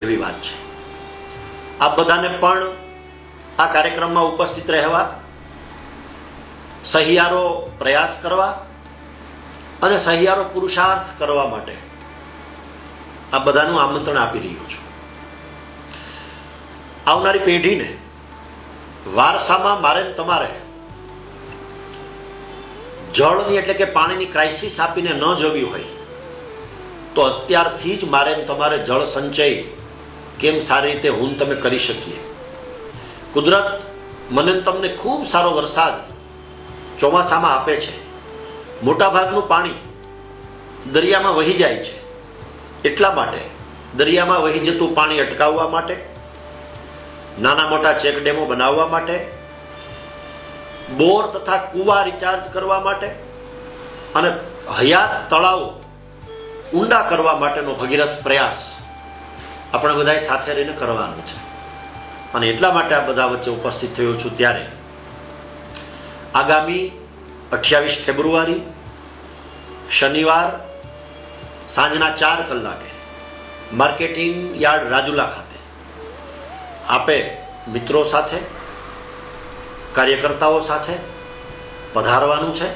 એવી વાત છે। આપ બધાને પણ આ કાર્યક્રમમાં ઉપસ્થિત રહેવા, સહિયારો પ્રયાસ કરવા અને સહિયારો પુરુષાર્થ કરવા માટે આ બધાનું આમંત્રણ આપી રહ્યો છું। આવનારી પેઢીને વારસામાં મારે ને તમારે જળની એટલે કે પાણીની ક્રાઇસિસ આપીને ન જવી હોય તો અત્યારથી જ મારે ને તમારે જળ સંચય કેમ સારી રીતે હું તમે કરી શકીએ। કુદરત મને તમને ખૂબ સારો વરસાદ ચોમાસામાં આપે છે। મોટાભાગનું પાણી દરિયામાં વહી જાય છે। એટલા માટે દરિયામાં વહી જતું પાણી અટકાવવા માટે, નાના મોટા ચેકડેમો બનાવવા માટે, બોર તથા કુવા રિચાર્જ કરવા માટે અને હયાત તળાવો ઊંડા કરવા માટેનો ભગીરથ પ્રયાસ આપણે બધાએ સાથે રહીને કરવાનો છે। અને એટલા માટે આ બધા વચ્ચે ઉપસ્થિત થયો છું। ત્યારે આગામી 28 ફેબ્રુઆરી શનિવાર સાંજના 4 કલાકે માર્કેટિંગ યાર્ડ રાજુલા ખાતે આપે મિત્રો સાથે, કાર્યકર્તાઓ સાથે પધારવાનું છે।